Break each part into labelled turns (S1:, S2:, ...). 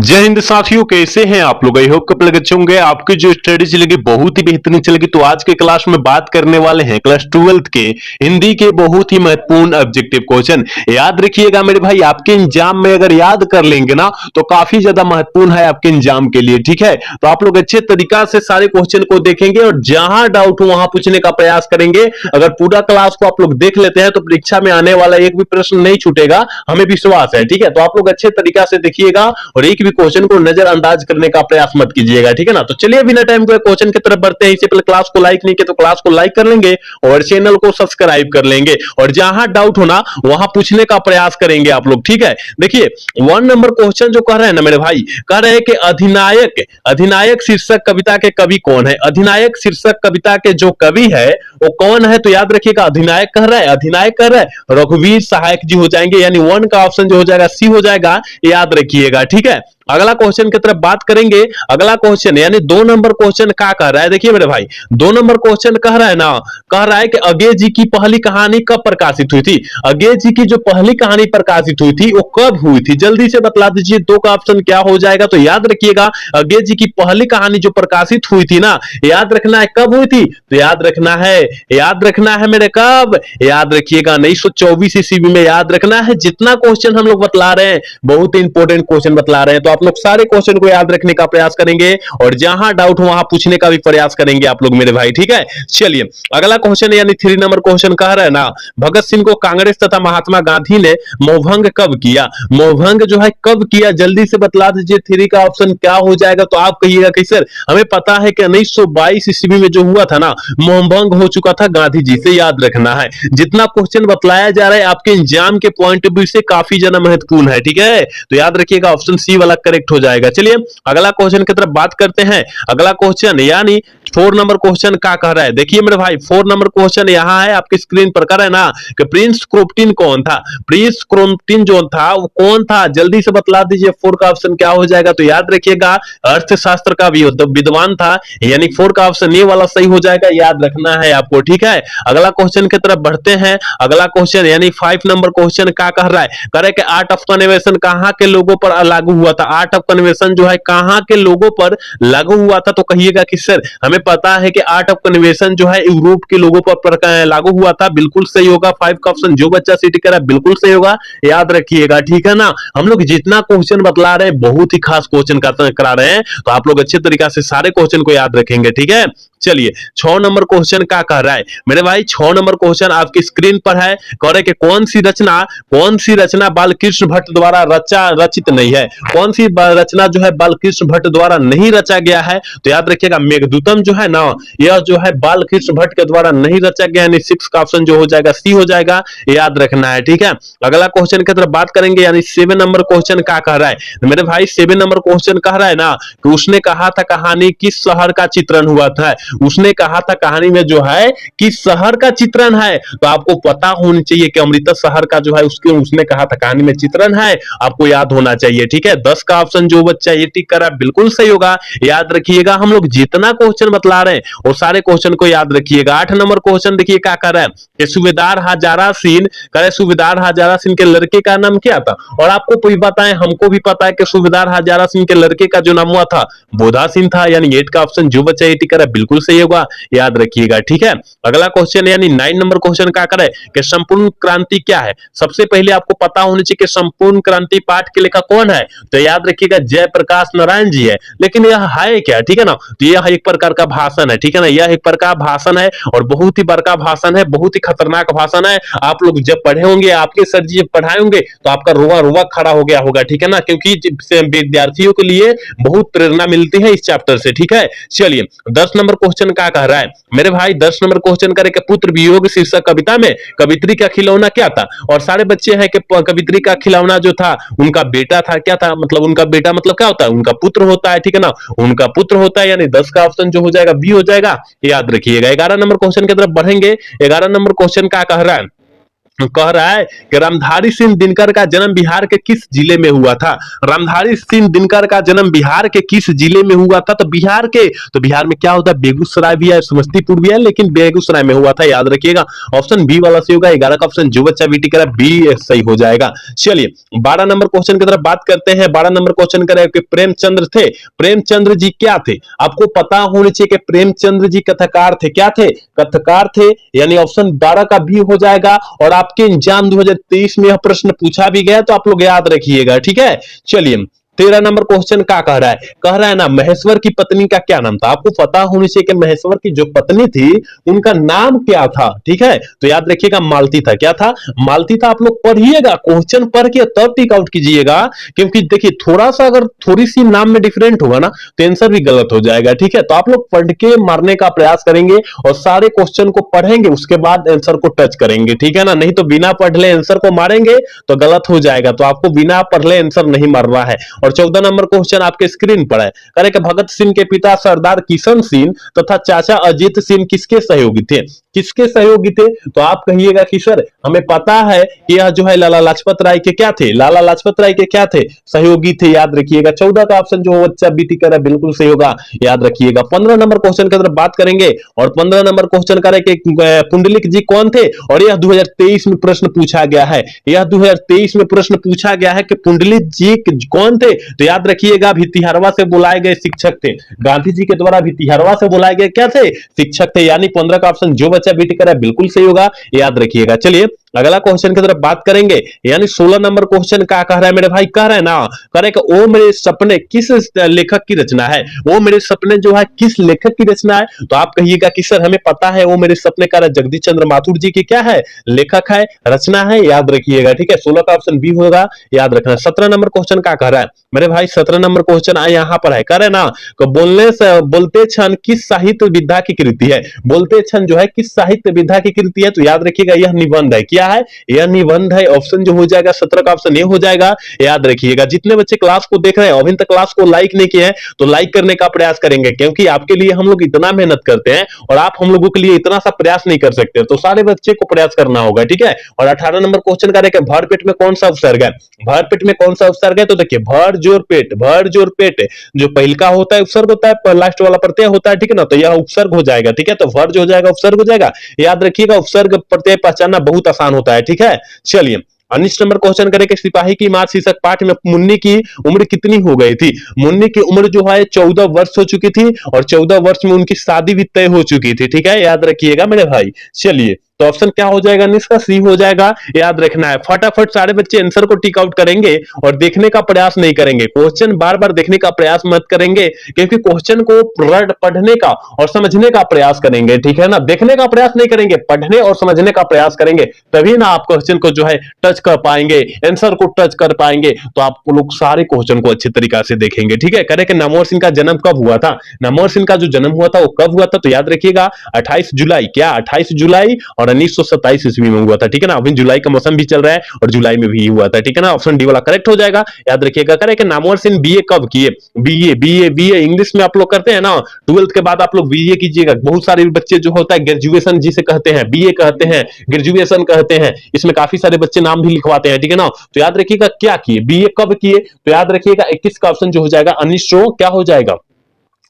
S1: जय हिंद साथियों, कैसे हैं आप लोग। आई होप कप लगे अच्छे होंगे। आपकी जो स्टडी चलेगी बहुत ही बेहतरीन चलेगी। तो आज के क्लास में बात करने वाले हैं क्लास 12th के हिंदी के बहुत ही महत्वपूर्ण ऑब्जेक्टिव क्वेश्चन। याद रखिएगा मेरे भाई, आपके एग्जाम में अगर याद कर लेंगे ना तो काफी ज्यादा महत्वपूर्ण है आपके एग्जाम के लिए। ठीक है, तो आप लोग अच्छे तरीका से सारे क्वेश्चन को देखेंगे और जहां डाउट हो वहां पूछने का प्रयास करेंगे। अगर पूरा क्लास को आप लोग देख लेते हैं तो परीक्षा में आने वाला एक भी प्रश्न नहीं छूटेगा, हमें विश्वास है। ठीक है, तो आप लोग अच्छे तरीका से देखिएगा और एक भी क्वेश्चन को नजरअंदाज करने का प्रयास मत कीजिएगा। ठीक है ना, तो चलिए बिना टाइम को क्वेश्चन की तरफ बढ़ते हैं। इससे पहले क्लास को लाइक नहीं किया तो क्लास को लाइक कर लेंगे और चैनल को सब्सक्राइब कर लेंगे और जहां डाउट होना वहां पूछने का प्रयास करेंगे आप लोग। ठीक है, देखिए 1 नंबर क्वेश्चन जो कह रहे हैं ना मेरे भाई, कह रहे हैं कि अधिनायक शीर्षक कविता के कवि कौन है। अधिनायक शीर्षक कविता के जो कवि है वो कौन है, तो याद रखिएगा अधिनायक कह रहा है, अधिनायक कह रहा है रघुवीर सहायक जी हो जाएंगे, यानी 1 का ऑप्शन जो हो जाएगा सी हो जाएगा, याद रखिएगा। ठीक है, अगला क्वेश्चन की तरफ बात करेंगे। अगला क्वेश्चन यानी 2 नंबर क्वेश्चन क्या कह रहा है, देखिए मेरे भाई 2 नंबर क्वेश्चन कह रहा है ना, कह रहा है कि अज्ञे जी की पहली कहानी कब प्रकाशित हुई थी। अज्ञे जी की जो पहली कहानी प्रकाशित हुई थी वो कब हुई थी, जल्दी से बतला दीजिए। 2 का ऑप्शन क्या हो जाएगा, तो याद रखिएगा अज्ञे जी की पहली कहानी जो प्रकाशित हुई थी ना, याद रखना है कब हुई थी, तो याद रखना है मेरे कब, याद रखिएगा 1924 ईस्वी में। याद रखना है, जितना क्वेश्चन हम लोग बतला रहे हैं बहुत इंपॉर्टेंट क्वेश्चन बतला रहे हैं, तो आप लोग सारे क्वेश्चन को याद रखने का प्रयास करेंगे और जहां डाउट हो वहां पूछने का भी प्रयास करेंगे आप लोग मेरे भाई। ठीक है, चलिए अगला क्वेश्चन यानी 3 नंबर क्वेश्चन कह रहा है ना, भगत सिंह को कांग्रेस तथा महात्मा गांधी ने मोहभंग कब किया। मोहभंग जो है कब किया, जल्दी से बतला दीजिए। 3 का ऑप्शन क्या हो जाएगा, तो आप कहिएगा कि सर हमें पता है कि 1922 ईस्वी में जो हुआ था ना, मोहभंग हो चुका था गांधी जी से। याद रखना है, जितना क्वेश्चन बतलाया जा रहा है आपके एग्जाम के पॉइंट ऑफ व्यू से काफी ज्यादा महत्वपूर्ण है। ठीक है, तो याद रखिएगा ऑप्शन सी वाला करेक्ट हो जाएगा। चलिए अगला क्वेश्चन की तरफ बात करते हैं। अगला क्वेश्चन यानी 4 नंबर क्वेश्चन क्या कह रहा है, देखिए मेरे भाई 4 नंबर क्वेश्चन यहां है आपकी स्क्रीन पर, कर रहा है ना कि प्रिंस क्रोम्पटन कौन था। प्रिंस क्रोम्पटन जो था वो कौन था, जल्दी से बतला दीजिए। 4 का ऑप्शन क्या हो जाएगा, तो याद रखिएगा अर्थशास्त्र का विद्वान था, यानी 4 का ऑप्शन ये वाला सही हो जाएगा, याद रखना है आपको। ठीक है, अगला क्वेश्चन की तरफ बढ़ते हैं। अगला क्वेश्चन यानी 5 नंबर क्वेश्चन क्या कह रहा है, कह रहा है कि आर्ट ऑफ कन्वेंशन कहां के लोगों पर लागू हुआ था। आर्ट ऑफ कन्वेंशन जो है कहां के लोगों पर लागू हुआ था, तो कहिएगा कि सर हमें पता है कि आर्ट ऑफ कन्वेंशन जो है यूरोप के लोगों पर लागू हुआ था, बिल्कुल सही होगा। 5 का ऑप्शन जो बच्चा सीटी करा बिल्कुल सही होगा, याद रखिएगा। ठीक है ना, हम लोग जितना क्वेश्चन बतला रहे हैं बहुत ही खास क्वेश्चन करा रहे हैं, तो आप लोग अच्छे तरीके से सारे क्वेश्चन को याद रखेंगे। ठीक है, चलिए 6 नंबर क्वेश्चन क्या कह रहा है मेरे भाई, 6 नंबर क्वेश्चन आपकी स्क्रीन पर है। कह रहे कि कौन सी रचना बालकृष्ण भट्ट द्वारा रचित नहीं है। कौन सी रचना जो है बालकृष्ण भट्ट द्वारा नहीं रचा गया है, तो याद रखिएगा मेघदूतम जो है ना, यह जो है बालकृष्ण भट्ट के द्वारा नहीं रचा गया, यानी 6 का ऑप्शन जो हो जाएगा सी हो जाएगा, याद रखना है। ठीक है, अगला क्वेश्चन की तरफ बात करेंगे यानी 7 नंबर क्वेश्चन क्या कह रहा है मेरे भाई, 7 नंबर क्वेश्चन कह रहा है ना कि उसने कहा था कहानी किस शहर का चित्रण हुआ था। उसने कहा था कहानी में जो है किस शहर का चित्रण है, तो आपको पता होनी चाहिए कि अमृतसर शहर का जो है उसने कहा था कहानी में चित्रण है, आपको याद होना चाहिए। ठीक है, 10 का ऑप्शन जो बच्चा ये टिक करा बिल्कुल सही होगा, याद रखिएगा। हम लोग जितना क्वेश्चन बतला रहे हैं वो सारे क्वेश्चन को याद रखिएगा। 8 नंबर क्वेश्चन देखिए क्या कर रहा है कि सूबेदार हजारा सिंह, करे सूबेदार हजारा सिंह के लड़के का नाम क्या था, और आपको भी पता है हमको भी पता है कि सूबेदार हजारा सिंह के लड़के का जो नाम हुआ था बोधा सिंह था, यानी 8 का ऑप्शन जो बच्चा ये टिक करा बिल्कुल सही होगा, याद रखिएगा। ठीक है, अगला क्वेश्चन यानी 9 नंबर क्वेश्चन क्या करे कि संपूर्ण क्रांति क्या है। सबसे पहले आपको पता होनी चाहिए कि संपूर्ण क्रांति पाठ के लेखक कौन है, तो याद रखिएगा जयप्रकाश नारायण जी है। लेकिन यह है क्या, ठीक है ना, तो यह एक प्रकार का भाषण है। ठीक है ना, यह एक प्रकार भाषण है और बहुत ही बड़का भाषण है, बहुत ही खतरनाक भाषण है। आप लोग जब पढ़े होंगे, आपके सर जी जब पढ़ाए होंगे तो आपका रोवा रोवा खड़ा हो गया होगा। ठीक है ना, क्योंकि विद्यार्थियों के लिए बहुत प्रेरणा मिलती है इस चैप्टर से। ठीक है, चलिए 10 नंबर क्वेश्चन क्या कह रहा है मेरे भाई, 10 नंबर क्वेश्चन करे कि पुत्र वियोग शीर्षक कविता में कवित्री का खिलौना क्या था, और सारे बच्चे हैं कि कवित्री का खिलौना जो था उनका बेटा था। क्या था, मतलब उनका बेटा मतलब क्या होता है, उनका पुत्र होता है। ठीक है ना, उनका पुत्र होता है, यानी 10 का ऑप्शन जो हो जाएगा बी हो जाएगा, याद रखिएगा। 11 नंबर क्वेश्चन की तरफ बढ़ेंगे। 11 नंबर क्वेश्चन क्या कह रहा है कह रहा है कि रामधारी सिंह दिनकर का जन्म बिहार के किस जिले में हुआ था। रामधारी सिंह दिनकर का जन्म बिहार के किस जिले में हुआ था? तो बिहार में क्या होता है, बेगूसराय भी है, समस्तीपुर भी है, लेकिन बेगूसराय में हुआ था, याद रखिएगा। ऑप्शन बी वाला सही होगा। 11 का ऑप्शन जो बच्चा बीटी करा बी सही हो जाएगा। चलिए 12 नंबर क्वेश्चन की तरफ बात करते हैं। 12 नंबर क्वेश्चन करें कि प्रेमचंद्र थे, प्रेमचंद्र जी क्या थे? आपको पता होना चाहिए कि प्रेमचंद्र जी कथाकार थे। क्या थे? कथाकार थे, यानी ऑप्शन 12 का भी हो जाएगा। और आपके एग्जाम 2023 में यह प्रश्न पूछा भी गया, तो आप लोग याद रखिएगा, ठीक है। चलिए 13 नंबर क्वेश्चन क्या कह रहा है ना, महेश्वर की पत्नी का क्या नाम था? आपको पता होनी चाहिए कि महेश्वर की जो पत्नी थी उनका नाम क्या था, ठीक है। तो याद रखिएगा मालती था। क्या था? मालती था। आप लोग पढ़िएगा, क्वेश्चन पढ़ के तब टिक आउट कीजिएगा, क्योंकि देखिए थोड़ा सा अगर थोड़ी सी नाम में डिफरेंट होगा ना तो आंसर भी गलत हो जाएगा, ठीक है। तो आप लोग पढ़ के मारने का प्रयास करेंगे और सारे क्वेश्चन को पढ़ेंगे, उसके बाद आंसर को टच करेंगे, ठीक है ना। नहीं तो बिना पढ़ ले आंसर को मारेंगे तो गलत हो जाएगा। तो आपको बिना पढ़ ले आंसर नहीं मारना है। और 14 नंबर क्वेश्चन आपके स्क्रीन पर है। करे कि भगत सिंह के पिता सरदार किशन सिंह तथा चाचा अजीत सिंह किसके सहयोगी थे? किसके सहयोगी थे? तो आप कहिएगा कि सर हमें पता है कि यह जो है लाला लाजपत राय के क्या थे, लाला लाजपत राय के क्या थे? सहयोगी थे, याद रखिएगा। 14 का ऑप्शन जो बच्चा बीटी कर रहा है बिल्कुल सही होगा, याद रखिएगा। 15 नंबर क्वेश्चन की तरफ बात करेंगे और 15 नंबर क्वेश्चन करे कि पुंडलिक जी कौन थे? और यह 2023 में प्रश्न पूछा गया है। यह 2023 में प्रश्न पूछा गया है कि पुंडलिक जी कौन थे? तो याद रखिएगा भितिहरवा से बुलाए गए शिक्षक थे। गांधी जी के द्वारा भितिहरवा से बुलाए गए क्या थे? शिक्षक थे। यानी 15 का ऑप्शन जो बच्चा बीटी करा बिल्कुल सही होगा, याद रखिएगा। चलिए अगला क्वेश्चन की तरफ बात करेंगे। यानी 16 नंबर क्वेश्चन क्या कह रहा है मेरे भाई? कह रहा है ना, कह रहा है कि ओ मेरे सपने किस लेखक की रचना है? वो मेरे सपने जो है किस लेखक की रचना है? तो आप कहिएगा कि सर हमें पता है वो मेरे सपने का जगदीश चंद्र माथुर जी की क्या है, लेखक है, रचना है, याद रखिएगा, ठीक है। 16 का ऑप्शन बी होगा, याद रखना। 17 नंबर क्वेश्चन क्या कह रहा है मेरे भाई? 17 नंबर क्वेश्चन यहां पर है, कह रहे ना बोलने से बोलते क्षण किस साहित्य विधा की कृति है? बोलते क्षण जो है किस साहित्य विधा की कृति है? तो याद रखिएगा यह निबंध है। क्या है? यह निबंध है। ऑप्शन जो हो जाएगा 17 का ऑप्शन ए हो जाएगा, याद रखिएगा। जितने बच्चे क्लास को देख रहे हैं अभी तक क्लास को लाइक नहीं किए हैं तो लाइक करने का प्रयास करेंगे, क्योंकि आपके लिए हम लोग इतना मेहनत करते हैं और आप हम लोगों के लिए इतना सा प्रयास नहीं कर सकते, तो सारे बच्चे को प्रयास करना होगा, ठीक है। और 18 नंबर क्वेश्चन का है भरपेट में कौन सा उपसर्ग है? भरपेट में कौन सा उपसर्ग है? तो देखिए भर जोर पेट, भर जोर पेट जो पहल का होता है उपसर्ग होता है, लास्ट वाला प्रत्यय होता है, ठीक है ना। तो यह उपसर्ग हो जाएगा, ठीक है। तो भर जो हो जाएगा उपसर्ग हो जाएगा, याद रखिएगा। उपसर्ग प्रत्यय पहचानना बहुत आसान होता है, ठीक है। चलिए 19 नंबर क्वेश्चन करें कि सिपाही की मां शीर्षक पाठ में मुन्नी की उम्र कितनी हो गई थी? मुन्नी की उम्र जो है 14 वर्ष हो चुकी थी और 14 वर्ष में उनकी शादी भी तय हो चुकी थी, ठीक है, याद रखिएगा मेरे भाई। चलिए तो ऑप्शन क्या हो जाएगा? इसका सी हो जाएगा, याद रखना है। फटाफट सारे बच्चे आंसर को टिक आउट करेंगे और देखने का प्रयास नहीं करेंगे, क्वेश्चन बार बार देखने का प्रयास मत करेंगे, क्योंकि क्वेश्चन को पढ़ने का और समझने का प्रयास करेंगे, ठीक है ना। देखने का प्रयास नहीं करेंगे, पढ़ने और समझने का प्रयास करेंगे, तभी ना आप क्वेश्चन को जो है टच कर पाएंगे, आंसर को टच कर पाएंगे। तो आप लोग सारे क्वेश्चन को अच्छे तरीका से देखेंगे, ठीक है। करें कि नामवर सिंह का जन्म कब हुआ था? नामवर सिंह का जो जन्म हुआ था वो कब हुआ था? तो याद रखिएगा 28 जुलाई। क्या 28 जुलाई और 1927 ईस्वी में हुआ था, ठीक है ना। अभी जुलाई का मौसम भी चल रहा है और जुलाई में भी हुआ था, ठीक है ना। ऑप्शन डी वाला करेक्ट हो जाएगा, याद रखिएगा। करें कि नामवर सिंह बीए कब किए? बीए इंग्लिश में आप लोग करते हैं ना, 12th के बाद आप लोग बीए कीजिएगा। बहुत सारे बच्चे जो होता है ग्रेजुएशन जिसे कहते हैं, बीए कहते हैं, ग्रेजुएशन कहते हैं, इसमें काफी सारे बच्चे नाम भी लिखवाते हैं, ठीक है ना। तो याद रखिएगा क्या किए, बीए कब किए? तो याद रखिएगा 21 का ऑप्शन जो हो जाएगा 1900 क्या हो जाएगा?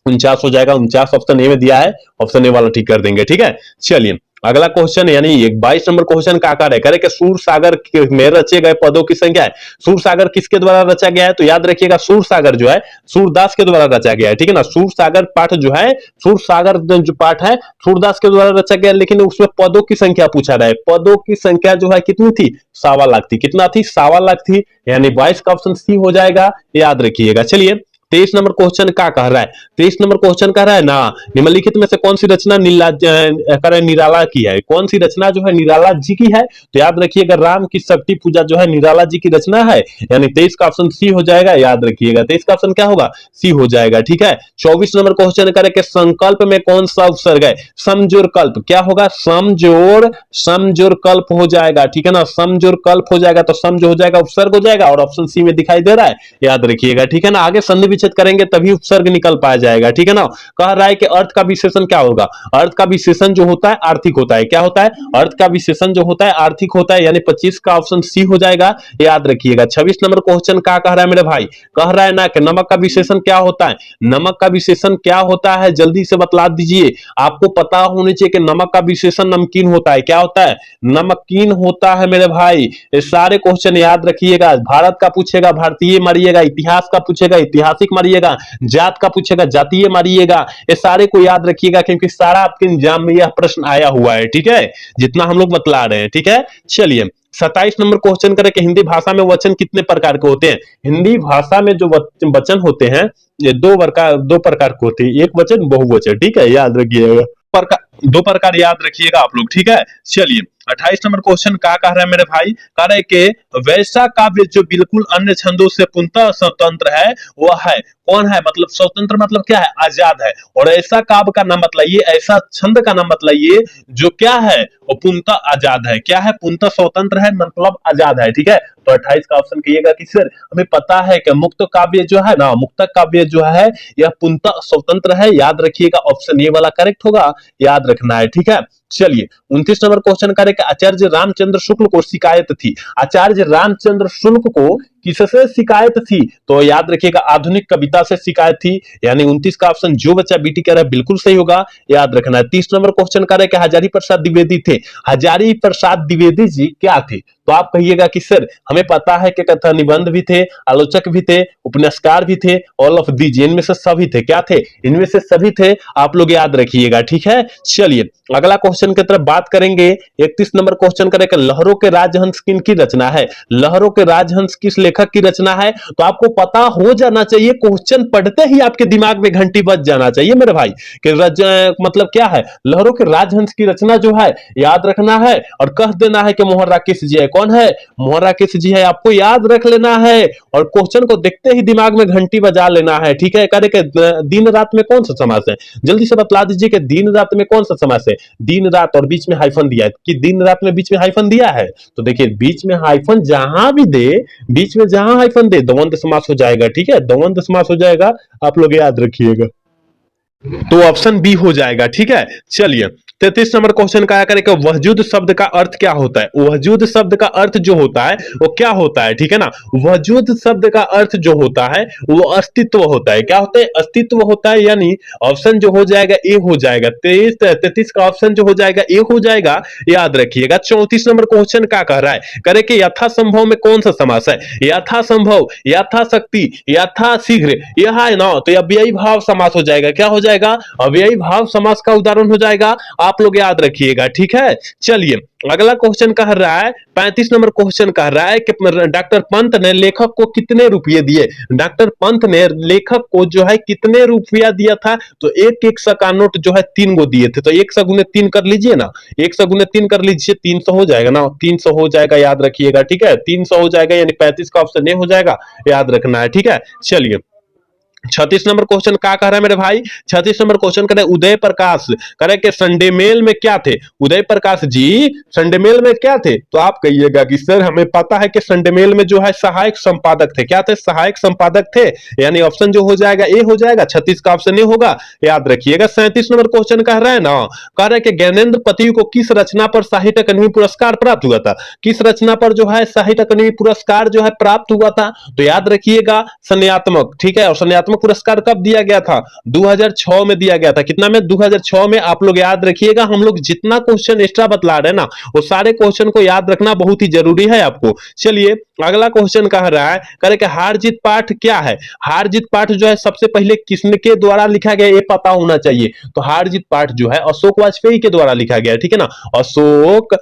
S1: 49 हो जाएगा। 49 ऑप्शन ए में दिया है, ऑप्शन ए वाला ठीक कर देंगे, ठीक है। चलिए अगला क्वेश्चन यानी 22 नंबर क्वेश्चन का आकार है, करे कि सूर सागर में रचे गए पदों की संख्या है। सूर सागर किसके द्वारा रचा गया है? तो याद रखिएगा सूर सागर जो है सूरदास के द्वारा रचा गया है, ठीक है ना। सूर सागर पाठ जो है, सूर सागर जो पाठ है सूरदास के द्वारा रचा गया, लेकिन उसमें पदों की संख्या पूछा रहा है। पदों की संख्या जो है कितनी थी? 1.25 लाख थी। कितना थी? 1.25 लाख थी, यानी 22 का ऑप्शन सी हो जाएगा, याद रखिएगा। चलिए 23 नंबर क्वेश्चन क्या कह रहा है? 23 नंबर क्वेश्चन कह रहा है ना, निम्नलिखित में से कौन सी रचना निराला की है? कौन सी रचना जो है निराला जी की है? तो याद रखिएगा राम की शक्ति पूजा जो है निराला जी की रचना है, यानी 23 का ऑप्शन सी हो जाएगा, याद रखिएगा। 23 का ऑप्शन क्या होगा? सी हो जाएगा, ठीक है। 24 नंबर क्वेश्चन करे कि संकल्प में कौन सा उपसर्ग है? समजोर कल्प। क्या होगा? समजोर कल्प हो जाएगा, ठीक है ना। समजोर कल्प हो जाएगा, तो सम जो हो जाएगा उपसर्ग हो जाएगा और ऑप्शन सी में दिखाई दे रहा है, याद रखिएगा, ठीक है ना। आगे संधि निश्चित करेंगे तभी उपसर्ग निकल पाया जाएगा, ठीक है ना। कह रहा है कि अर्थ का विशेषण क्या होगा, अर्थ का विशेषण जो होता है आर्थिक होता है। क्या होता है, अर्थ का विशेषण जो होता है आर्थिक होता है, यानी 25 का ऑप्शन सी हो जाएगा, याद रखिएगा। 26 नंबर क्वेश्चन क्या कह रहा है मेरे भाई, कह रहा है ना कि नमक का विशेषण क्या होता है, नमक का विशेषण क्या होता है, जल्दी से बतला दीजिए। आपको पता होने चाहिए कि नमक का विशेषण नमकीन होता है। क्या होता है, नमकीन होता है मेरे भाई। ये सारे क्वेश्चन याद रखिएगा। भारत का पूछेगा भारतीय मारिएगा, इतिहास का पूछेगा ऐतिहासिक मारिएगा, जात का पूछेगा जातीय मारिएगा। ये सारे को याद रखिएगा क्योंकि सारा आपके एग्जाम में यह प्रश्न आया हुआ है, ठीक है, जितना हम लोग बतला रहे हैं, ठीक है। चलिए 27 नंबर क्वेश्चन करें कि हिंदी भाषा में वचन कितने प्रकार के होते हैं। हिंदी भाषा में जो वचन होते हैं ये दो प्रकार के होते हैं, एक वचन बहुवचन, ठीक है, याद रखिएगा। दो प्रकार याद रखिएगा आप लोग, ठीक है। चलिए 28 नंबर क्वेश्चन क्या कह रहा है मेरे भाई, कह रहे कि वैसा काव्य जो बिल्कुल अन्य छंदों से पूर्णतः स्वतंत्र है वह है कौन है, मतलब स्वतंत्र मतलब क्या है, आजाद है। और ऐसा काव्य का नाम बताइए, ऐसा छंद का नाम बताइए जो क्या है वो पूर्णतः आजाद है। क्या है, पूर्णतः स्वतंत्र है मतलब आजाद है, ठीक है। तो 28 का ऑप्शन कहिएगा कि सर हमें पता है कि मुक्त काव्य जो है ना, मुक्तक काव्य जो है यह पूर्णतः स्वतंत्र है, याद रखिएगा। ऑप्शन ए वाला करेक्ट होगा, याद रखना है, ठीक है। चलिए 29 नंबर क्वेश्चन करें कि आचार्य रामचंद्र शुक्ल को शिकायत थी, आचार्य रामचंद्र शुक्ल को किससे शिकायत थी, तो याद रखिएगा आधुनिक कविता से शिकायत थी, यानी 29 का ऑप्शन जो बच्चा बीटी कह रहा है बिल्कुल सही होगा, याद रखना है। 30 नंबर क्वेश्चन करें कि हजारी प्रसाद द्विवेदी थे, हजारी प्रसाद द्विवेदी जी क्या थे, तो आप कहिएगा कि सर हमें पता है कि कथा निबंध भी थे, आलोचक भी थे, उपन्यासकार भी थे, ऑल ऑफ दीज, इनमें से सभी थे, क्या थे, इनमें से सभी थे, आप लोग याद रखिएगा, ठीक है। चलिए अगला क्वेश्चन की तरफ बात करेंगे। 31 नंबर क्वेश्चन करें कि लहरों के राजहंस किन की रचना है, लहरों के राजहंस किस लेखक की रचना है, तो आपको पता हो जाना चाहिए, क्वेश्चन पढ़ते ही आपके दिमाग में घंटी बज जाना चाहिए मेरे भाई कि मतलब क्या है, लहरों के राजहंस की रचना जो है याद रखना है और कह देना है कि मोहन राकेश जी है। कौन है, मोहन राकेश जी है, आपको याद रख लेना है और क्वेश्चन को देखते ही दिमाग में घंटी बजा लेना है, ठीक है। करे कि दिन रात में कौन सा समास है, जल्दी से बतला दीजिए कि दिन रात में कौन सा समास है, दिन रात और बीच में हाइफन दिया है कि दिन रात में बीच में हाइफन दिया है, तो देखिए बीच में हाइफन जहां भी दे, बीच में जहां हाइफन दे द्वंद्व समास हो जाएगा, ठीक है, द्वंद्व समास हो जाएगा, आप लोग याद रखिएगा, तो ऑप्शन बी हो जाएगा, ठीक है। चलिए 33 नंबर क्वेश्चन का करें कि वजूद शब्द का अर्थ क्या होता है, वजूद शब्द का अर्थ जो होता है वो क्या होता है, ठीक है ना। वजूद शब्द का अर्थ जो होता है वो अस्तित्व होता है, क्या होता है, अस्तित्व होता है, यानी ऑप्शन जो हो जाएगा ए हो जाएगा। 33 का ऑप्शन जो हो जाएगा ए हो जाएगा, याद रखिएगा। 34 नंबर क्वेश्चन क्या कह रहा है, करे कि यथासंभव में कौन सा समास है, यथासंभव, यथाशक्ति, यथाशीघ्र, यह है ना, तो अव्ययी भाव समास हो जाएगा, क्या हो जाएगा, अव्ययी भाव समास का उदाहरण हो जाएगा, आप लोग याद रखिएगा, ठीक है। चलिए अगला क्वेश्चन कह रहा है 35 नंबर क्वेश्चन कह रहा है कि डॉक्टर पंत ने लेखक को कितने रुपये दिए, डॉक्टर पंत ने लेखक को जो है कितने रुपया दिया था, तो एक एक सौ का नोट जो है 3 गो दिए थे, तो 1 गुने 3 कर लीजिए ना, 1 गुने 3 कर लीजिए, 300 हो जाएगा ना, 300 हो जाएगा, याद रखिएगा, ठीक है, 300 हो जाएगा, यानी 35 का ऑप्शन ए हो जाएगा, याद रखना है, ठीक है। चलिए 36 नंबर क्वेश्चन क्या कह रहा है मेरे भाई, 36 नंबर क्वेश्चन करे उदय प्रकाश करे कि संडे मेल में क्या थे, उदय प्रकाश जी संडे मेल में क्या थे, तो आप कहिएगा कि सर हमें पता है कि संडे मेल में जो है सहायक संपादक थे, क्या थे, सहायक संपादक थे, यानी ऑप्शन जो हो जाएगा ए हो जाएगा, 36 का ऑप्शन ए होगा, याद रखिएगा। 37 नंबर क्वेश्चन कह रहा है ना, कह रहा है कि ज्ञानेंद्र पति को किस रचना पर साहित्य अकादमी पुरस्कार प्राप्त हुआ था, किस रचना पर जो है साहित्य अकादमी पुरस्कार जो है प्राप्त हुआ था, तो याद रखिएगा संन्यात्मक, ठीक है। और संन्यात्मक पुरस्कार कब दिया गया था, 2006 में दिया गया था, कितना में, 2006 में, आप लोग याद रखिएगा। हम लोग जितना क्वेश्चन एक्स्ट्रा बतला रहे हैं ना वो सारे क्वेश्चन को याद रखना बहुत ही जरूरी है आपको। चलिए अगला क्वेश्चन कह रहा है, करे कि हार जीत पाठ क्या है, हार जीत पाठ जो है सबसे पहले किसके द्वारा लिखा गया ये पता होना चाहिए, तो हार जीत पाठ जो है अशोक वाजपेयी के द्वारा लिखा गया, ठीक है ना, अशोक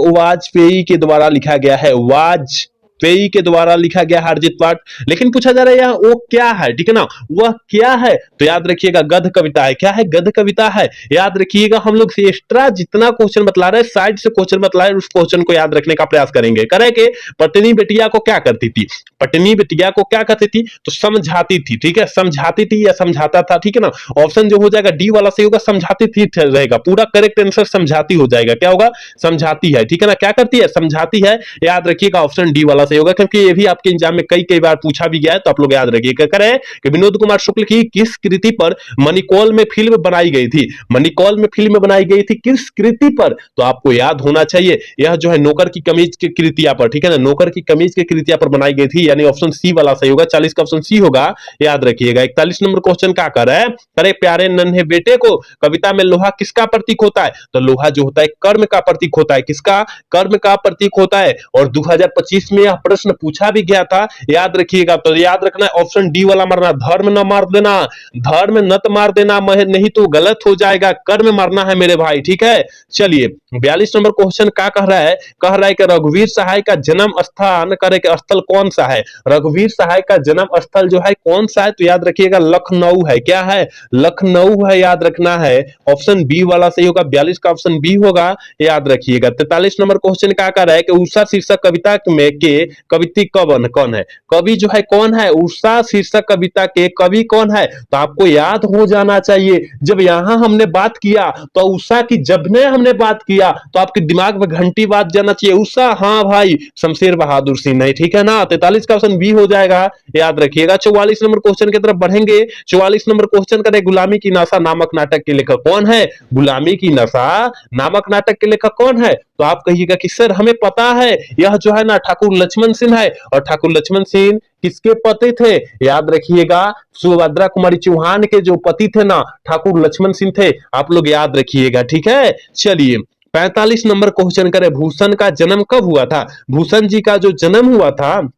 S1: वाजपेयी के द्वारा लिखा गया है, वाजपेयी के द्वारा लिखा गया हारजीत पाठ। लेकिन पूछा जा रहा है यहाँ वो क्या है, ठीक है ना, वह क्या है, तो याद रखिएगा गद्य कविता है, क्या है, गद्य कविता है, याद रखिएगा। हम लोग एक्स्ट्रा जितना क्वेश्चन बतला रहे हैं साइड से क्वेश्चन बतला रहे हैं, उस क्वेश्चन को याद रखने का प्रयास करेंगे। करे के पटनी बेटिया को क्या करती थी, पटनी बेटिया को क्या करती थी, तो समझाती थी, ठीक है, समझाती थी या समझाता था, ठीक है ना, ऑप्शन जो हो जाएगा डी वाला सही होगा, समझाती थी रहेगा, पूरा करेक्ट आंसर समझाती हो जाएगा, क्या होगा, समझाती है, ठीक है ना, क्या करती है, समझाती है, याद रखिएगा ऑप्शन डी वाला सही होगा, क्योंकि ये भी आपके एग्जाम में कई कई बार पूछा भी गया है, तो आप लोग याद रखिए। क्या करें कि विनोद कुमार शुक्ल की किस कृति पर मणिकौल में फिल्म बनाई गई थी? मणिकौल में फिल्म बनाई गई थी किस कृति पर? तो आपको याद होना चाहिए, यह जो है नौकर की कमीज की कृतिया पर, ठीक है ना, नौकर की कमीज की कृतिया पर बनाई गई थी, यानी ऑप्शन सी वाला सही होगा। 40 का ऑप्शन सी होगा, याद रखिएगा। 41 नंबर क्वेश्चन क्या कर रहा है? करे प्यारे नन्हे बेटे को कविता में लोहा किसका प्रतीक होता है? तो लोहा जो होता है कर्म का प्रतीक होता है। किसका? कर्म का प्रतीक होता है। और 2025 में यह प्रश्न पूछा भी गया था, याद रखिएगा। तो याद रखना ऑप्शन डी वाला मारना, धर्म न मार देना, धर्म नत मार देना, नहीं तो गलत हो जाएगा, कर्म मारना है मेरे भाई, ठीक है। चलिए 42 नंबर क्वेश्चन क्या कह रहा है? कह रहा है कि रघुवीर सहाय का जन्म स्थान करे के स्थल कौन सा है? रघुवीर सहाय का जन्म स्थल जो है कौन सा है? तो याद रखिएगा लखनऊ है। क्या है? लखनऊ है, याद रखना है। ऑप्शन बी वाला सही होगा, 42 का ऑप्शन बी होगा, याद रखिएगा। 43 नंबर क्वेश्चन क्या कर रहा है कि उषा शीर्षक कविता में के कविती कौन है? कवि जो है कौन है? उषा शीर्षक कविता के कवि कौन है? तो आपको याद हो जाना चाहिए, जब यहां हमने बात किया तो उषा की, जब ने हमने बात किया तो आपके दिमाग में घंटी बात जाना चाहिए, उषा, हाँ भाई शमशेर बहादुर सिंह है, ठीक है ना। 43 का ऑप्शन बी हो जाएगा, याद रखिएगा। 44 नंबर क्वेश्चन की तरफ बढ़ेंगे। 44 नंबर क्वेश्चन करें, गुलामी की नशा नामक नाटक के लेखक कौन है? गुलामी की नशा नामक नाटक के लेखक कौन है? तो आप कहिएगा कि सर हमें पता है, यह जो है ना ठाकुर लक्ष्मण सिंह है। और ठाकुर लक्ष्मण सिंह किसके पति थे? याद रखिएगा सुभद्रा कुमारी चौहान के जो पति थे ना, ठाकुर लक्ष्मण सिंह थे, आप लोग याद रखिएगा, ठीक है। चलिए 45 नंबर क्वेश्चन करें, भूषण का जन्म कब हुआ था? भूषण जी का जो जन्म हुआ था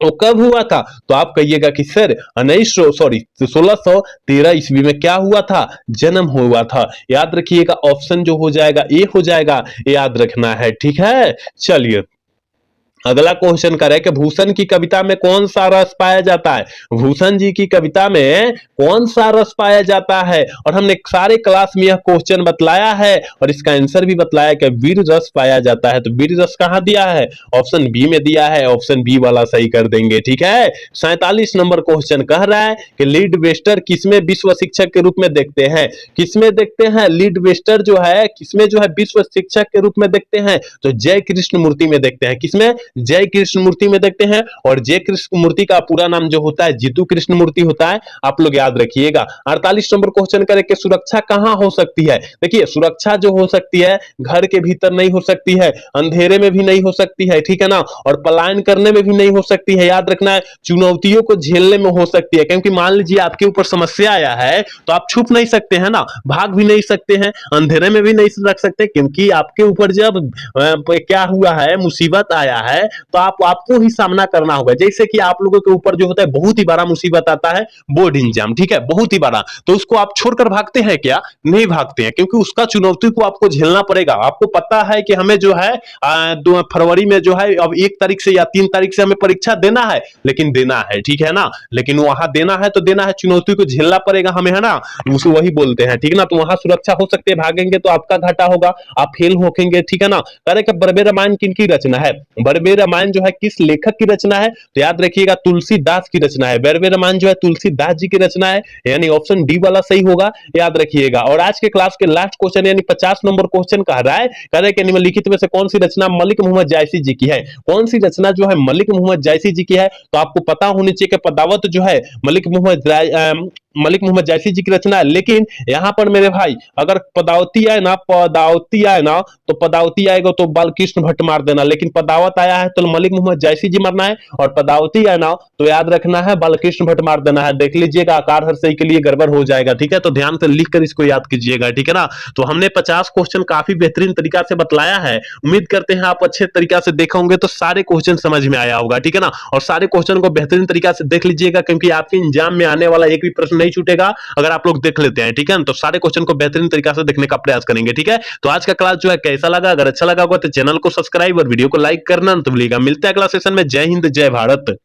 S1: वो कब हुआ था? तो आप कहिएगा कि सर 1613 ईस्वी में क्या हुआ था? जन्म हुआ था, याद रखिएगा। ऑप्शन जो हो जाएगा ए हो जाएगा, याद रखना है, ठीक है। चलिए अगला क्वेश्चन करे कि भूषण की कविता में कौन सा रस पाया जाता है? भूषण जी की कविता में कौन सा रस पाया जाता है? और हमने सारे क्लास में यह क्वेश्चन बतलाया है और इसका आंसर भी बतलाया कि वीर रस पाया जाता है। तो वीर रस कहां दिया है? ऑप्शन बी में दिया है, ऑप्शन बी वाला सही कर देंगे, ठीक है। 47 नंबर क्वेश्चन कह रहा है कि लीड वेस्टर किसमें विश्व शिक्षक के रूप में देखते हैं? किसमें देखते हैं? लीड वेस्टर जो है किसमें जो है विश्व शिक्षक के रूप में देखते हैं? तो जय कृष्ण मूर्ति में देखते हैं। किसमें? जय कृष्ण मूर्ति में देखते हैं। और जय कृष्ण मूर्ति का पूरा नाम जो होता है जीतू कृष्ण मूर्ति होता है, आप लोग याद रखिएगा। 48 नंबर क्वेश्चन करें कि सुरक्षा कहां हो सकती है? देखिए सुरक्षा जो हो सकती है घर के भीतर नहीं हो सकती है, अंधेरे में भी नहीं हो सकती है, ठीक है ना, और पलायन करने में भी नहीं हो सकती है, याद रखना है। चुनौतियों को झेलने में हो सकती है, क्योंकि मान लीजिए आपके ऊपर समस्या आया है तो आप छुप नहीं सकते हैं ना, भाग भी नहीं सकते हैं, अंधेरे में भी नहीं रख सकते, क्योंकि आपके ऊपर जब क्या हुआ है, मुसीबत आया है, तो आपको ही सामना करना होगा। जैसे कि आप लोगों के ऊपर जो होता है बहुत ही बड़ा मुसीबत आता है, बोर्ड एग्जाम, ठीक है, बहुत ही बड़ा, तो उसको आप छोड़कर भागते हैं क्या? नहीं भागते हैं, क्योंकि उसका चुनौती को आपको झेलना पड़ेगा। आपको पता है कि हमें जो है 2 फरवरी में जो है अब 1 तारीख से या 3 तारीख से हमें परीक्षा देना है, लेकिन देना है, ठीक है ना, लेकिन वहां देना है तो देना है, चुनौती को झेलना पड़ेगा हमें, है ना, उसको वही बोलते हैं, ठीक है ना। तो वहां सुरक्षा हो सकती है, भागेंगे तो आपका घाटा होगा, आप फेल होंगे, ठीक है ना। कह कि बर्बे रामायण किनकी रचना है? बर्बे रामायण जो है किस लेखक की रचना है? तो याद रखिएगा तुलसीदास की रचना है। बर्बे रामायण जो है तुलसीदास जी की रचना है, यानी ऑप्शन डी वाला सही होगा, याद रखिएगा। और आज के क्लास के लास्ट क्वेश्चन यानी 50 नंबर क्वेश्चन कह रहा है, कह रहे कि निम्नलिखित में से कौन सी रचना मलिक मोहम्मद जायसी जी की है? कौन सी रचना जो है मलिक मोहम्मद जायसी जी की है? तो आपको पता होनी चाहिए कि पदावत जो है मलिक मोहम्मद जायसी जी की रचना है। लेकिन यहां पर मेरे भाई अगर पदावती आए ना, तो पदावती आएगा तो बालकृष्ण भट्ट मार देना, लेकिन पदावत आया है तो मलिक मोहम्मद जायसी जी मारना है, और पदावती आए ना तो याद रखना है बालकृष्ण भट्ट मार देना है। देख लीजिएगा आकार हर सही के लिए गड़बड़ हो जाएगा, ठीक है, तो ध्यान से लिखकर इसको याद कीजिएगा, ठीक है ना। तो हमने 50 क्वेश्चन काफी बेहतरीन तरीका से बतलाया है, उम्मीद करते हैं आप अच्छे तरीका से देखा होंगे तो सारे क्वेश्चन समझ में आया होगा, ठीक है ना। और सारे क्वेश्चन को बेहतरीन तरीका से देख लीजिएगा, क्योंकि आपके एग्जाम में आने वाला एक भी प्रश्न नहीं छूटेगा अगर आप लोग देख लेते हैं, ठीक है ना। तो सारे क्वेश्चन को बेहतरीन तरीका से देखने का प्रयास करेंगे, ठीक है। तो आज का क्लास जो है कैसा लगा? अगर अच्छा लगा होगा तो चैनल को सब्सक्राइब और वीडियो को लाइक करना तो भूलिएगा। मिलते हैं अगला सेशन में। जय हिंद, जय भारत।